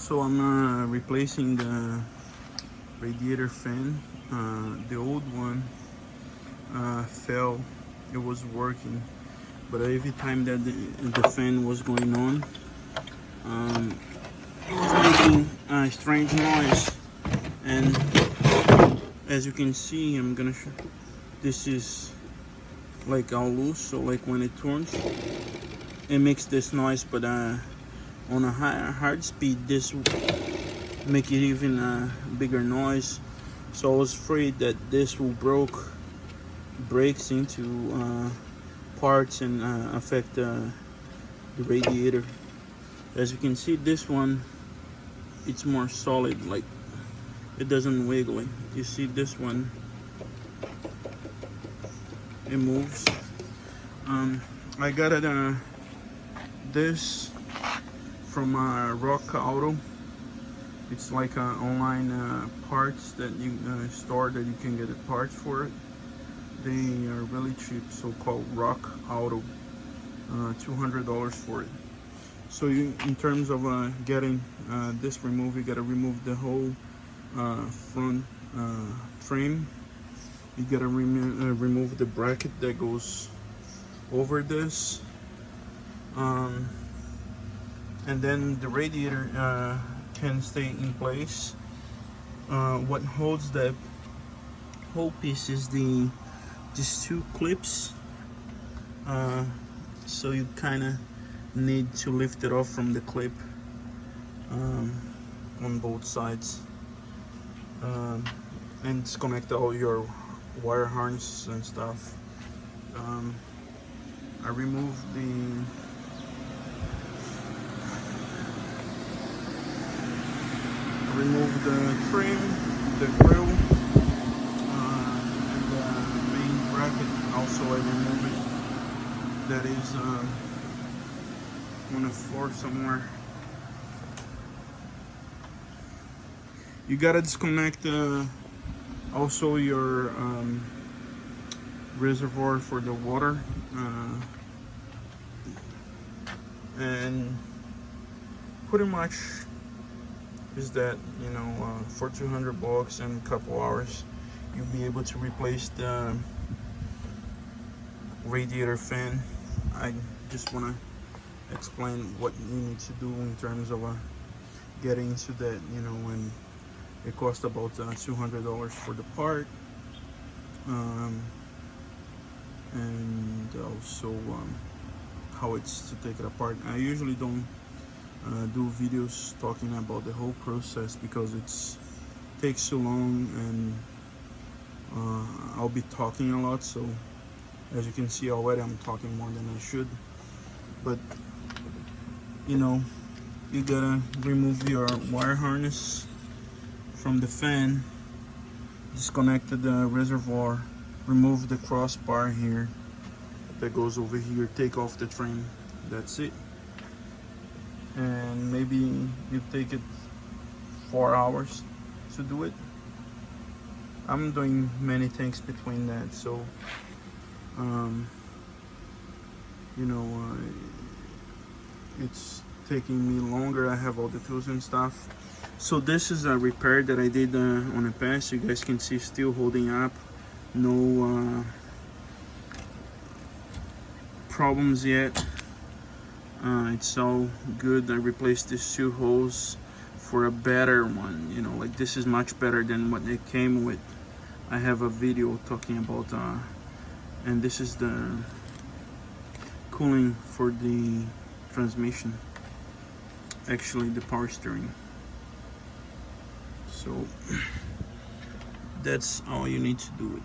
So I'm replacing the radiator fan. The old one fell. It was working, but every time that the fan was going on, it was making a strange noise. And as you can see, I'm gonna show. This is like all loose, so like when it turns, it makes this noise. But on a hard speed, this will make it even a bigger noise. So I was afraid that this will breaks into parts and affect the radiator. As you can see, this one, it's more solid, like it doesn't wiggle. You see this one, it moves. I got it this from Rock Auto. It's like online parts that you store that you can get the parts for it. They are really cheap, so-called Rock Auto. $200 for it. So in terms of getting this removed, you gotta remove the whole front frame. You gotta remove the bracket that goes over this, and then the radiator can stay in place. What holds the whole piece is these two clips. So you kind of need to lift it off from the clip on both sides, and disconnect all your wire harness and stuff. I removed the trim, the grill, and the main bracket. Also, I removed it. That is on the floor somewhere. You gotta disconnect also your reservoir for the water, and pretty much is that, you know, for $200 and a couple hours you'll be able to replace the radiator fan. I just want to explain what you need to do in terms of getting into that, you know, when it costs about $200 for the part, and also how it's to take it apart. I usually don't do videos talking about the whole process because it takes so long, and I'll be talking a lot, so as you can see already, I'm talking more than I should. But you know, you gotta remove your wire harness from the fan, disconnect the reservoir, remove the crossbar here that goes over here, take off the trim. That's it. And maybe you take it 4 hours to do it. I'm doing many things between that, so you know, it's taking me longer. I have all the tools and stuff. So this is a repair that I did on the past. You guys can see still holding up, no problems yet. It's all good. I replaced these two holes for a better one, you know, like this is much better than what they came with. I have a video talking about and this is the cooling for the transmission, actually the power steering. So that's all you need to do it.